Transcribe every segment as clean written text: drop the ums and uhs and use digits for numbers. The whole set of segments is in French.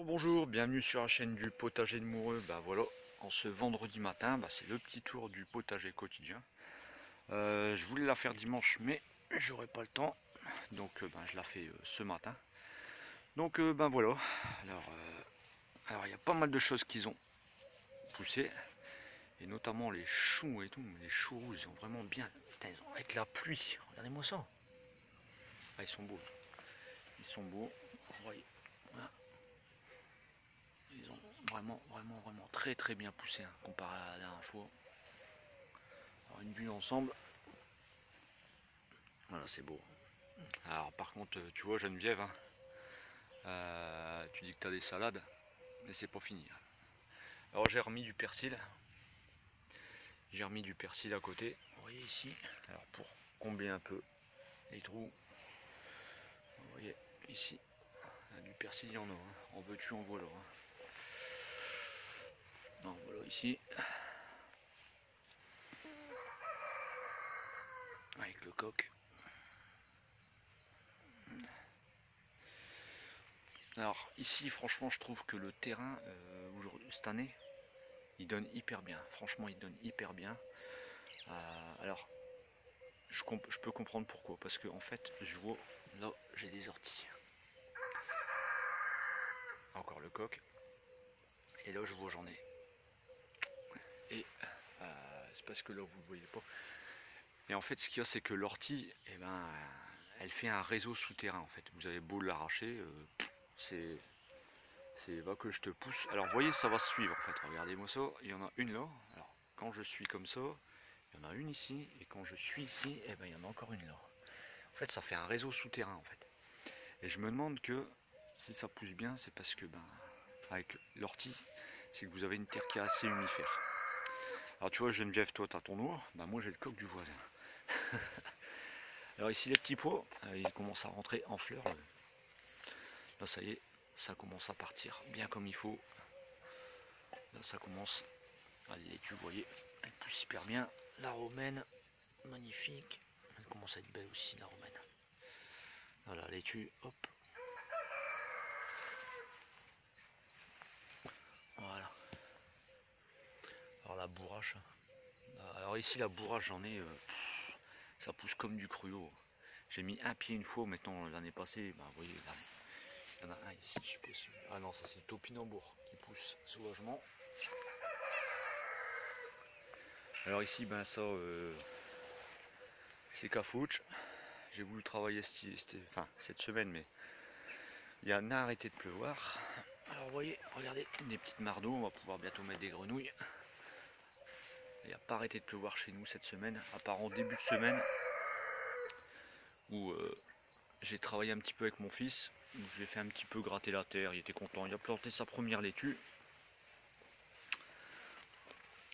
Bonjour, bienvenue sur la chaîne du potager de Moureux. Voilà, en ce vendredi matin, c'est le petit tour du potager quotidien. Je voulais la faire dimanche, mais j'aurais pas le temps, donc je la fais ce matin. Donc voilà, alors il y a pas mal de choses qu'ils ont poussé, et notamment les choux et tout. Les choux rouges, ils ont vraiment bien. Putain, avec la pluie, regardez-moi ça. Ah, ils sont beaux, ils sont beaux. Vous voyez, voilà. Ils ont vraiment très bien poussé comparé à la dernière fois. Alors une vue d'ensemble, voilà, c'est beau. Alors par contre, tu vois Geneviève, tu dis que tu as des salades, mais c'est pas fini. Alors j'ai remis du persil. J'ai remis du persil à côté. Vous voyez ici. Alors pour combler un peu les trous. Vous voyez ici. Du persil il y en a. En veux-tu, en voilà. Non, voilà ici. Avec le coq. Alors ici franchement je trouve que le terrain cette année il donne hyper bien. Franchement il donne hyper bien. Alors je peux comprendre pourquoi. Parce que en fait je vois là j'ai des orties. Encore le coq. Et là je vois j'en ai. Et c'est parce que là vous ne voyez pas. Et en fait ce qu'il y a c'est que l'ortie, elle fait un réseau souterrain en fait. Vous avez beau l'arracher, c'est va que je te pousse. Alors vous voyez ça va se suivre en fait. Regardez-moi ça, il y en a une là. Alors quand je suis comme ça, il y en a une ici. Et quand je suis ici, il y en a encore une là. En fait ça fait un réseau souterrain en fait. Et je me demande que si ça pousse bien, c'est parce que avec l'ortie, c'est que vous avez une terre qui est assez humifère. Alors tu vois Geneviève, toi t'as ton noir, moi j'ai le coq du voisin. Alors ici les petits pois, ils commencent à rentrer en fleurs. Là ça y est, ça commence à partir bien comme il faut. Là ça commence, allez les laitues, vous voyez, elle pousse hyper bien. La romaine, magnifique. Elle commence à être belle aussi la romaine. Voilà, laitue, hop. Voilà. Alors la bourrache. Alors ici la bourrache j'en ai, ça pousse comme du cruau. J'ai mis un pied une fois, maintenant l'année passée, vous voyez là, il y en a un ici, je sais pas si... Ah non, ça c'est le topinambour qui pousse sauvagement. Alors ici, ça, c'est cafouche. J'ai voulu travailler cette semaine, mais il y en a arrêté de pleuvoir. Alors vous voyez, regardez, des petites mardeaux, on va pouvoir bientôt mettre des grenouilles. Il n'y a pas arrêté de pleuvoir chez nous cette semaine, à part en début de semaine, où j'ai travaillé un petit peu avec mon fils. Je l'ai fait un petit peu gratter la terre, il était content, il a planté sa première laitue.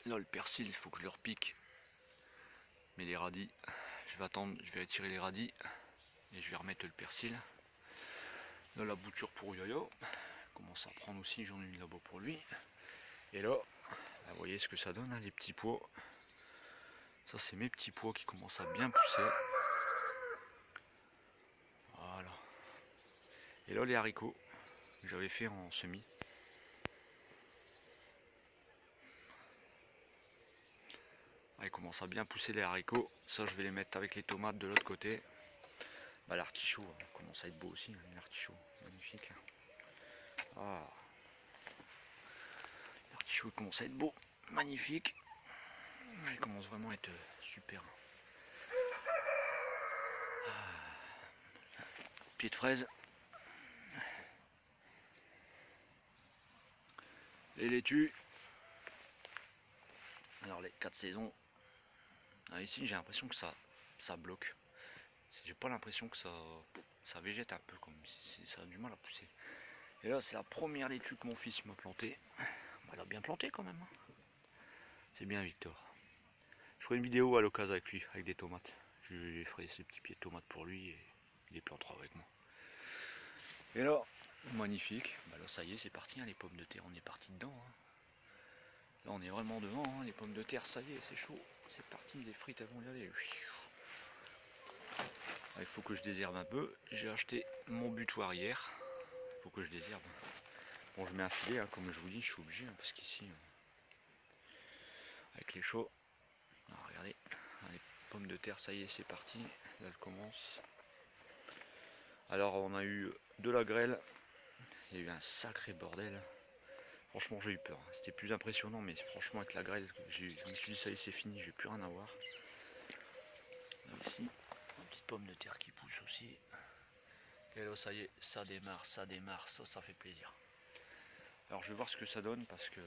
Là le persil, il faut que je le repique. Mais les radis, je vais attendre, je vais retirer les radis et je vais remettre le persil. Là la bouture pour Yo-Yo commence à prendre aussi, j'en ai mis là-bas pour lui. Et là, vous voyez ce que ça donne, les petits pois. Ça c'est mes petits pois qui commencent à bien pousser. Voilà. Et là les haricots que j'avais fait en semis. Ils commencent à bien pousser les haricots. Ça je vais les mettre avec les tomates de l'autre côté. L'artichaut commence à être beau aussi, l'artichaut, magnifique. Ah. L'artichaut commence à être beau, magnifique. Il commence vraiment à être super. Pied de fraise. Les laitues. Alors les 4 saisons. Ici j'ai l'impression que ça bloque. J'ai pas l'impression que ça végète un peu, comme si ça a du mal à pousser. Et là c'est la première laitue que mon fils m'a plantée. Il a bien planté quand même. C'est bien Victor. Je ferai une vidéo à l'occasion avec lui, avec des tomates. Je ferai ces petits pieds de tomates pour lui et il les plantera avec moi. Et là, magnifique. Là ça y est, c'est parti, les pommes de terre, on est parti dedans. Là on est vraiment devant, les pommes de terre, ça y est, c'est chaud. C'est parti, les frites elles vont y aller. Il faut que je désherbe un peu. J'ai acheté mon butoir hier. Il faut que je désherbe. Bon Bon, je mets un filet, hein, comme je vous dis, je suis obligé, hein, parce qu'ici, avec les chauds, alors, regardez, les pommes de terre, ça y est, c'est parti, là elle commence. Alors on a eu de la grêle, il y a eu un sacré bordel. Franchement j'ai eu peur, c'était plus impressionnant, mais franchement avec la grêle, je me suis dit ça y est c'est fini, j'ai plus rien à voir. Là aussi, une petite pomme de terre qui pousse aussi. Et là ça y est, ça démarre, ça fait plaisir. Alors je vais voir ce que ça donne parce que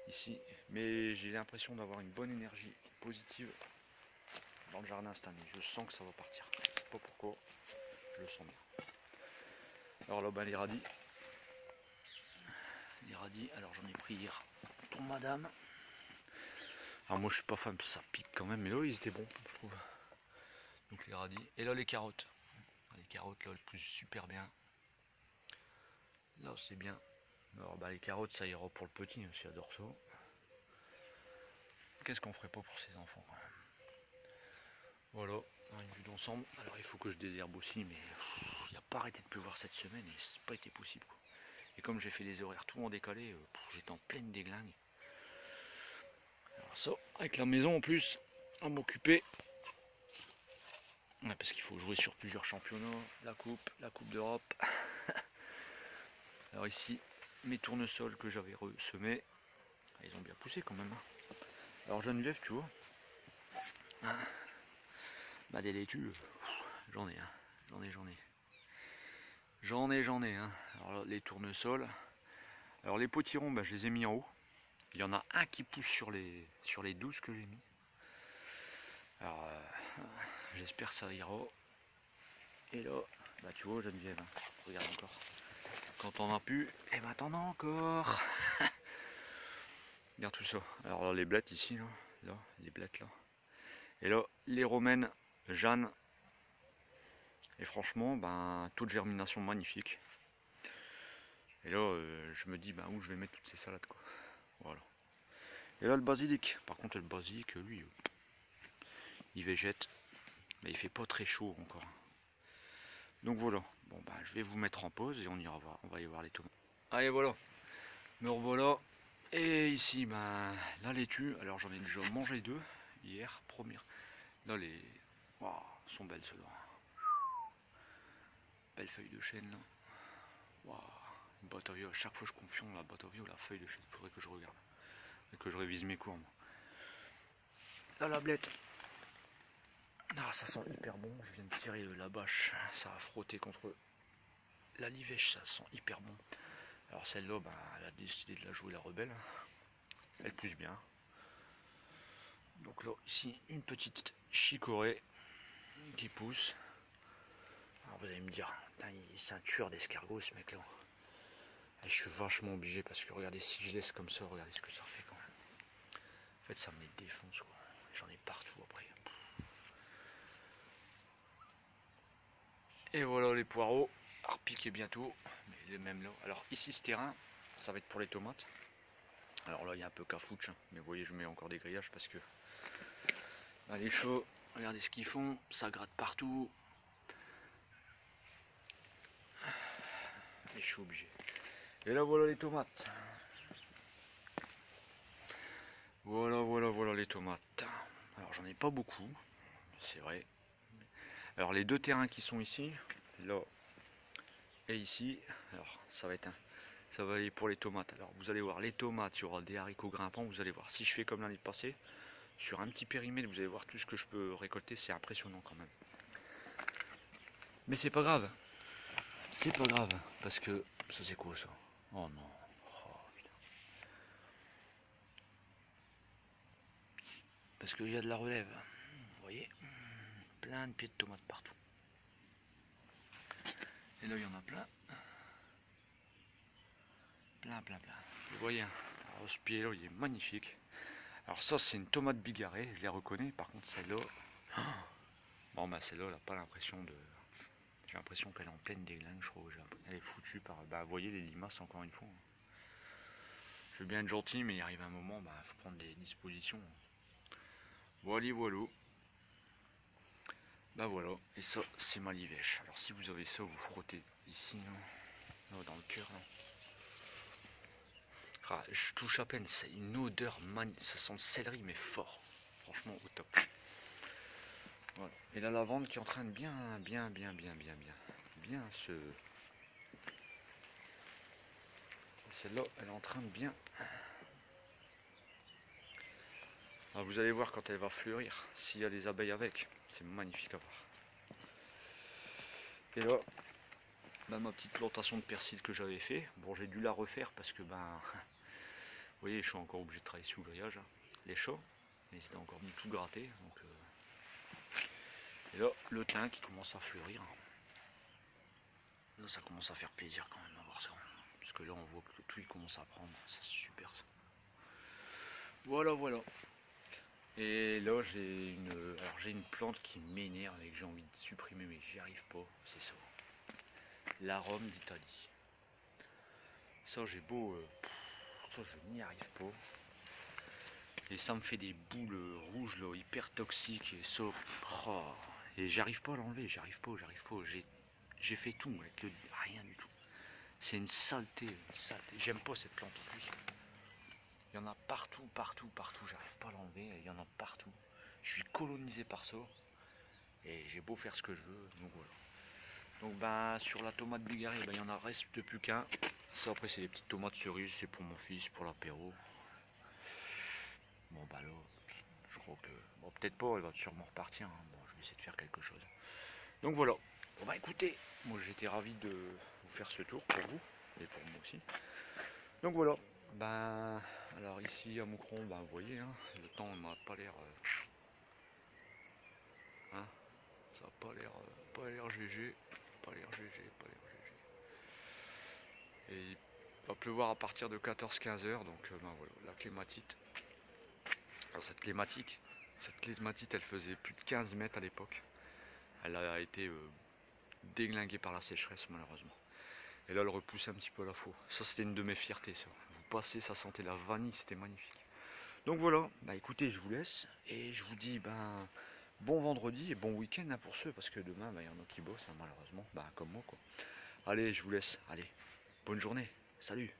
ici, mais j'ai l'impression d'avoir une bonne énergie positive dans le jardin cette année. Je sens que ça va partir. Je sais pas pourquoi, je le sens bien. Alors là, ben, les radis. Les radis, alors j'en ai pris hier pour madame. Alors moi je suis pas fan, ça pique quand même, mais là ils étaient bons, je trouve. Donc les radis. Et là les carottes. Les carottes là, elles poussent super bien. Là c'est bien. Alors bah les carottes ça ira pour le petit, s'il adore ça. Qu'est-ce qu'on ferait pas pour ses enfants quand même. Voilà, une vue d'ensemble. Alors il faut que je désherbe aussi, mais il n'y a pas arrêté de pleuvoir cette semaine et c'est pas été possible, quoi. Et comme j'ai fait des horaires tout en décalé, j'étais en pleine déglingue. Alors ça, avec la maison en plus, à m'occuper. Ouais, parce qu'il faut jouer sur plusieurs championnats, la coupe d'Europe. Alors ici, mes tournesols que j'avais ressemés, ils ont bien poussé quand même. Alors Geneviève, tu vois, bah des laitues, j'en ai, j'en ai. Hein. Alors là, les tournesols, alors les potirons, bah, je les ai mis en haut. Il y en a un qui pousse sur les 12 que j'ai mis. Alors j'espère que ça ira. Et là, bah tu vois Geneviève, hein, regarde encore. Quand on a pu, et ben t'en as encore. Regarde tout ça. Alors là les blettes ici, là, les blettes là. Et là, les romaines, Jeanne. Et franchement, ben taux de germination magnifique. Et là, je me dis ben où je vais mettre toutes ces salades quoi. Voilà. Et là le basilic. Par contre le basilic, lui, il végète. Mais il fait pas très chaud encore. Donc voilà. Bon ben je vais vous mettre en pause et on ira voir. On va y voir les tomates. Allez voilà. Me revoilà. Et ici, ben, la laitue, alors j'en ai déjà mangé 2 hier, première. Là, les. Waouh, sont belles ceux-là. Belle feuille de chêne là. Waouh, une Batavia, à chaque fois je confonds la Batavia ou la feuille de chêne. Il faudrait que je regarde. Et que je révise mes cours. Moi. Là, la blette. Ah, ça sent hyper bon. Je viens de tirer de la bâche. Ça a frotté contre la livèche, ça sent hyper bon. Alors celle-là, ben, elle a décidé de la jouer la rebelle. Elle pousse bien. Donc là, ici, une petite chicorée qui pousse. Alors vous allez me dire, c'est un tueur d'escargot ce mec là. Et je suis vachement obligé parce que regardez, si je laisse comme ça, regardez ce que ça fait quand même. En fait, ça me les défonce quoi. J'en ai partout après. Et voilà les poireaux. À repiquer bientôt. Mais les mêmes là. Alors ici, ce terrain, ça va être pour les tomates. Alors là, il y a un peu cafouche. Hein. Mais vous voyez, je mets encore des grillages parce que là, les chauds, regardez ce qu'ils font. Ça gratte partout. Et je suis obligé. Et là voilà les tomates. Voilà les tomates. Alors j'en ai pas beaucoup, c'est vrai. Alors les deux terrains qui sont ici, là et ici, alors ça va aller pour les tomates. Alors vous allez voir les tomates, il y aura des haricots grimpants, vous allez voir. Si je fais comme l'année passée, sur un petit périmètre, vous allez voir tout ce que je peux récolter, c'est impressionnant quand même. Mais c'est pas grave. C'est pas grave, parce que ça c'est quoi ça? Oh non. Parce qu'il y a de la relève. Vous voyez, plein de pieds de tomates partout. Et là, il y en a plein. Plein. Vous voyez, alors, ce pied-là, il est magnifique. Alors ça, c'est une tomate bigarrée, je les reconnais. Par contre, celle-là... Bon, bah celle-là, elle n'a pas l'impression de... J'ai l'impression qu'elle est en pleine déglingue, je crois. Elle est foutue par... Bah, vous voyez, les limaces, encore une fois. Je veux bien être gentil, mais il arrive un moment, bah, faut prendre des dispositions. Voilà. Bah voilà, et ça c'est ma livèche. Alors si vous avez ça, vous frottez ici, là, dans le cœur. Là. je touche à peine, c'est une odeur ça sent le céleri mais fort, franchement au top. Voilà. Et la lavande qui est en train de bien se... Celle-là, elle est en train de bien... Alors vous allez voir quand elle va fleurir, s'il y a des abeilles avec, c'est magnifique à voir. Et là, bah, ma petite plantation de persil que j'avais fait, bon j'ai dû la refaire parce que ben, vous voyez, je suis encore obligé de travailler sous le grillage, hein. Les chats, mais c'était encore tout gratté, donc... Et là, le thym qui commence à fleurir. Là, ça commence à faire plaisir quand même à voir ça. Parce que là, on voit que tout il commence à prendre. C'est super ça. Voilà, voilà. Et là, j'ai une plante qui m'énerve et que j'ai envie de supprimer, mais j'y arrive pas. C'est ça. L'arôme d'Italie. Ça, j'ai beau... ça, je n'y arrive pas. Et ça me fait des boules rouges, là, hyper toxiques. Et ça... Oh, et j'arrive pas à l'enlever. J'arrive pas. J'ai fait tout avec rien du tout. C'est une saleté, J'aime pas cette plante en plus. Il y en a partout. J'arrive pas à l'enlever. Il y en a partout. Je suis colonisé par ça. Et j'ai beau faire ce que je veux. Donc voilà. Donc ben sur la tomate bigarrée, ben, il y en a reste plus qu'un. Ça après c'est des petites tomates cerises. C'est pour mon fils, pour l'apéro. Bon bah là, je crois que... Bon peut-être pas, elle va sûrement repartir. Hein. Bon, je vais essayer de faire quelque chose. Donc voilà. Bon bah écoutez, moi j'étais ravi de vous faire ce tour pour vous et pour moi aussi. Donc voilà. Ben alors ici à Moucron, ben vous voyez, hein, le temps n'a pas l'air, hein, ça n'a pas l'air GG, pas l'air GG. Et il va pleuvoir à partir de 14-15 heures, donc ben voilà, la clématite. Alors cette clématite, elle faisait plus de 15 mètres à l'époque. Elle a été déglinguée par la sécheresse malheureusement. Et là elle repousse un petit peu à la faux. Ça c'était une de mes fiertés ça. Vous passez, ça sentait la vanille, c'était magnifique. Donc voilà, bah écoutez, je vous laisse et je vous dis ben bon vendredi et bon week-end hein, pour ceux, parce que demain il y en a qui bossent hein, malheureusement, bah comme moi quoi. Allez, je vous laisse, allez, bonne journée, salut.